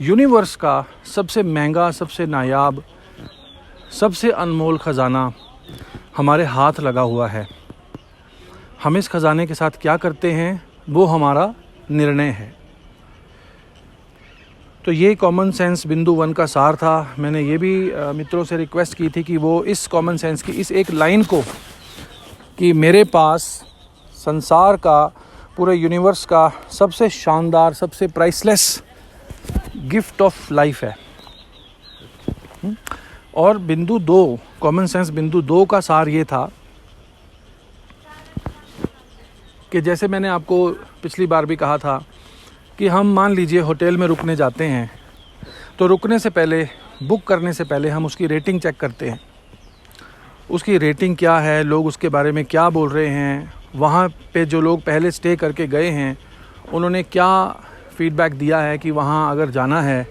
Universe का सबसे महंगा, सबसे नायाब, सबसे अनमोल ख़जाना हमारे हाथ लगा हुआ है। हम इस ख़जाने के साथ क्या करते हैं वो हमारा निर्णय है। तो ये कॉमन सेंस बिंदु 1 का सार था। मैंने ये भी मित्रों से रिक्वेस्ट की थी कि वो इस कॉमन सेंस की इस एक लाइन को, कि मेरे पास संसार का, पूरे यूनिवर्स का सबसे शानदार, सबसे प्राइसलेस गिफ्ट ऑफ लाइफ है। और बिंदु 2, कॉमन सेंस बिंदु 2 का सार ये था कि जैसे मैंने आपको पिछली बार भी कहा था कि हम मान लीजिए होटल में रुकने जाते हैं, तो रुकने से पहले, बुक करने से पहले हम उसकी रेटिंग चेक करते हैं। उसकी रेटिंग क्या है, लोग उसके बारे में क्या बोल रहे हैं, वहाँ पे जो लोग पहले स्टे करके गए हैं उन्होंने क्या फीडबैक दिया है कि वहाँ अगर जाना है,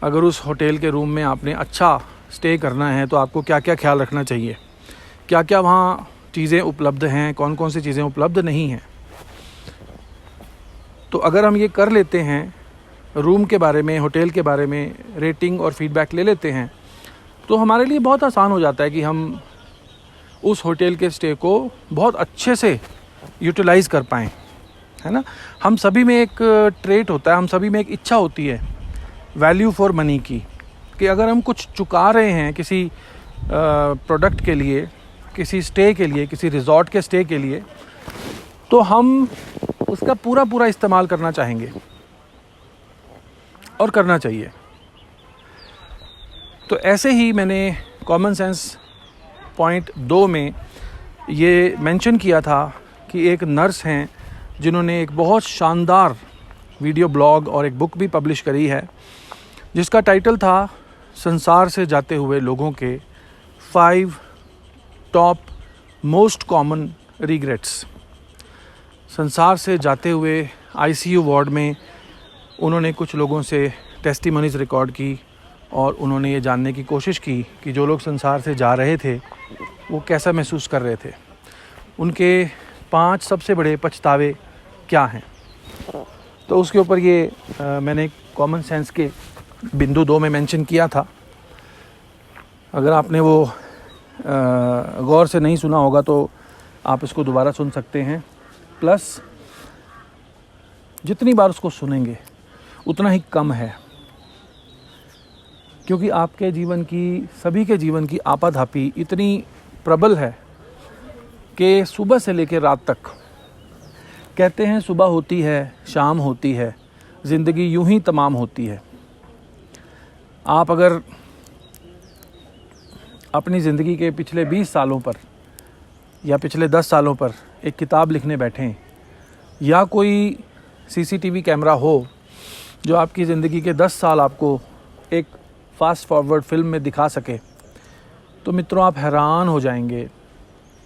अगर उस होटल के रूम में आपने अच्छा स्टे करना है तो आपको क्या क्या ख्याल रखना चाहिए, क्या क्या वहाँ चीज़ें उपलब्ध हैं, कौन कौन सी चीज़ें उपलब्ध नहीं हैं। तो अगर हम ये कर लेते हैं, रूम के बारे में, होटल के बारे में रेटिंग और फीडबैक ले लेते हैं, तो हमारे लिए बहुत आसान हो जाता है कि हम उस होटल के स्टे को बहुत अच्छे से यूटिलाइज़ कर पाएँ, है ना। हम सभी में एक ट्रेट होता है, हम सभी में एक इच्छा होती है वैल्यू फॉर मनी की, कि अगर हम कुछ चुका रहे हैं किसी प्रोडक्ट के लिए, किसी स्टे के लिए, किसी रिज़ॉर्ट के स्टे के लिए, तो हम उसका पूरा इस्तेमाल करना चाहेंगे और करना चाहिए। तो ऐसे ही मैंने कॉमन सेंस पॉइंट 2 में ये मेंशन किया था कि एक नर्स हैं जिन्होंने एक बहुत शानदार वीडियो ब्लॉग और एक बुक भी पब्लिश करी है, जिसका टाइटल था संसार से जाते हुए लोगों के 5 टॉप मोस्ट कॉमन रिग्रेट्स। संसार से जाते हुए ICU वार्ड में उन्होंने कुछ लोगों से टेस्टिमनीज रिकॉर्ड की और उन्होंने ये जानने की कोशिश की कि जो लोग संसार से जा रहे थे वो कैसा महसूस कर रहे थे, उनके 5 सबसे बड़े पछतावे क्या हैं। तो उसके ऊपर ये मैंने कॉमन सेंस के बिंदु 2 में मेंशन किया था। अगर आपने वो गौर से नहीं सुना होगा तो आप इसको दोबारा सुन सकते हैं। प्लस जितनी बार उसको सुनेंगे उतना ही कम है, क्योंकि आपके जीवन की, सभी के जीवन की आपाधापी इतनी प्रबल है कि सुबह से लेकर रात तक, कहते हैं सुबह होती है, शाम होती है, ज़िंदगी यूं ही तमाम होती है। आप अगर अपनी ज़िंदगी के पिछले 20 सालों पर या पिछले 10 सालों पर एक किताब लिखने बैठें, या कोई CCTV कैमरा हो जो आपकी ज़िंदगी के 10 साल आपको एक फास्ट फॉरवर्ड फिल्म में दिखा सके, तो मित्रों आप हैरान हो जाएंगे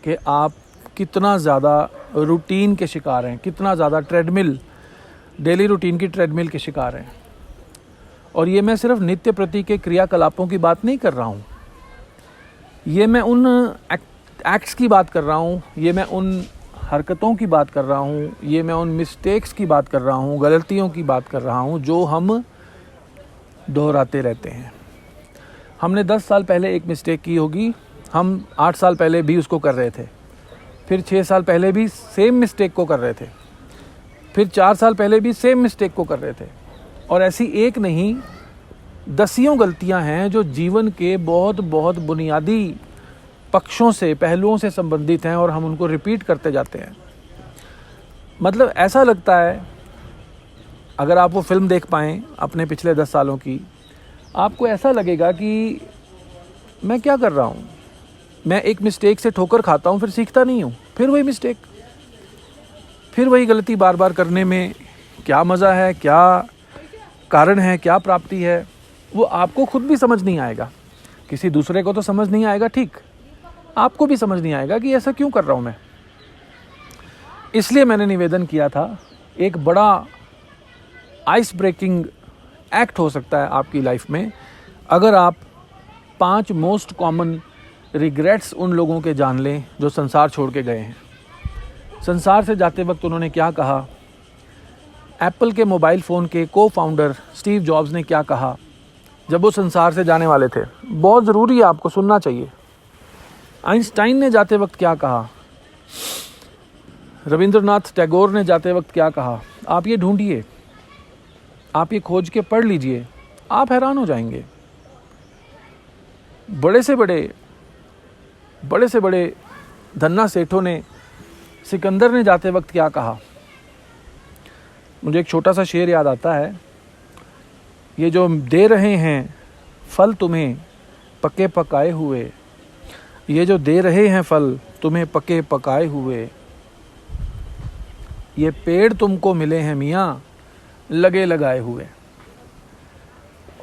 कि आप कितना ज़्यादा रूटीन के शिकार हैं, कितना ज़्यादा ट्रेडमिल, डेली रूटीन की ट्रेडमिल के शिकार हैं। और ये मैं सिर्फ नित्य प्रति के क्रियाकलापों की बात नहीं कर रहा हूँ, ये मैं उन एक्ट्स की बात कर रहा हूँ, ये मैं उन हरकतों की बात कर रहा हूँ, ये मैं उन मिस्टेक्स की बात कर रहा हूँ, गलतियों की बात कर रहा हूँ जो हम दोहराते रहते हैं। हमने 10 साल पहले एक मिस्टेक की होगी, हम 8 साल पहले भी उसको कर रहे थे, फिर 6 साल पहले भी सेम मिस्टेक को कर रहे थे, फिर 4 साल पहले भी सेम मिस्टेक को कर रहे थे। और ऐसी एक नहीं, दसियों गलतियां हैं जो जीवन के बहुत बुनियादी पक्षों से, पहलुओं से संबंधित हैं और हम उनको रिपीट करते जाते हैं। मतलब ऐसा लगता है, अगर आप वो फिल्म देख पाएँ अपने पिछले 10 सालों की, आपको ऐसा लगेगा कि मैं क्या कर रहा हूँ, मैं एक मिस्टेक से ठोकर खाता हूँ, फिर सीखता नहीं हूँ, फिर वही मिस्टेक, फिर वही गलती बार बार करने में क्या मज़ा है, क्या कारण है, क्या प्राप्ति है, वो आपको खुद भी समझ नहीं आएगा। किसी दूसरे को तो समझ नहीं आएगा, ठीक, आपको भी समझ नहीं आएगा कि ऐसा क्यों कर रहा हूँ मैं। इसलिए मैंने निवेदन किया था, एक बड़ा आइस ब्रेकिंग एक्ट हो सकता है आपकी लाइफ में अगर आप 5 मोस्ट कॉमन रिग्रेट्स उन लोगों के जान लें जो संसार छोड़ के गए हैं। संसार से जाते वक्त उन्होंने क्या कहा, एप्पल के मोबाइल फ़ोन के को फाउंडर स्टीव जॉब्स ने क्या कहा जब वो संसार से जाने वाले थे? बहुत ज़रूरी है, आपको सुनना चाहिए। आइंस्टाइन ने जाते वक्त क्या कहा? रविंद्रनाथ टैगोर ने जाते वक्त क्या कहा? आप ये ढूंढिए, आप ये खोज के पढ़ लीजिए, आप हैरान हो जाएंगे। बड़े से बड़े धन्ना सेठों ने, सिकंदर ने जाते वक्त क्या कहा? मुझे एक छोटा सा शेर याद आता है, ये जो दे रहे हैं फल तुम्हें पके पकाए हुए, ये जो दे रहे हैं फल तुम्हें पके पकाए हुए, ये पेड़ तुमको मिले हैं मियाँ लगे लगाए हुए,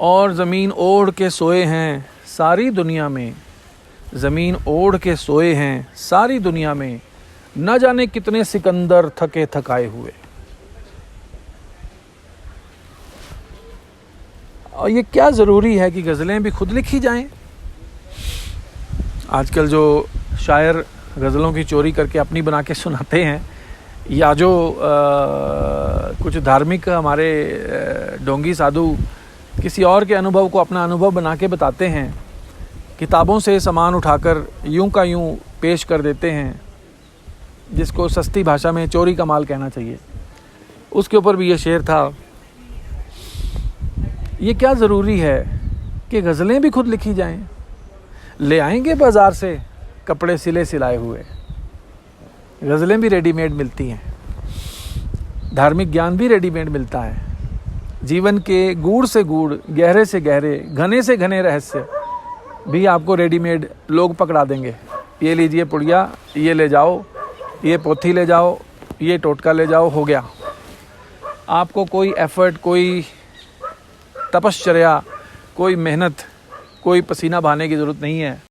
और ज़मीन ओढ़ के सोए हैं सारी दुनिया में, ज़मीन ओढ़ के सोए हैं सारी दुनिया में, न जाने कितने सिकंदर थके थकाए हुए। और ये क्या ज़रूरी है कि गज़लें भी खुद लिखी जाएं? आजकल जो शायर गज़लों की चोरी करके अपनी बना के सुनाते हैं, या जो कुछ धार्मिक हमारे डोंगी साधु किसी और के अनुभव को अपना अनुभव बना के बताते हैं, किताबों से सामान उठाकर यूं का यूं पेश कर देते हैं, जिसको सस्ती भाषा में चोरी का माल कहना चाहिए, उसके ऊपर भी ये शेर था। ये क्या ज़रूरी है कि गज़लें भी खुद लिखी जाएं? ले आएंगे बाज़ार से कपड़े सिले सिलाए हुए, गज़लें भी रेडीमेड मिलती हैं, धार्मिक ज्ञान भी रेडीमेड मिलता है, जीवन के गूढ़ से गूढ़, गहरे से गहरे, घने से घने रहस्य भी आपको रेडीमेड लोग पकड़ा देंगे। ये लीजिए पुड़िया, ये ले जाओ, ये पोथी ले जाओ, ये टोटका ले जाओ, हो गया। आपको कोई एफर्ट, कोई तपश्चर्या, कोई मेहनत, कोई पसीना बहाने की ज़रूरत नहीं है।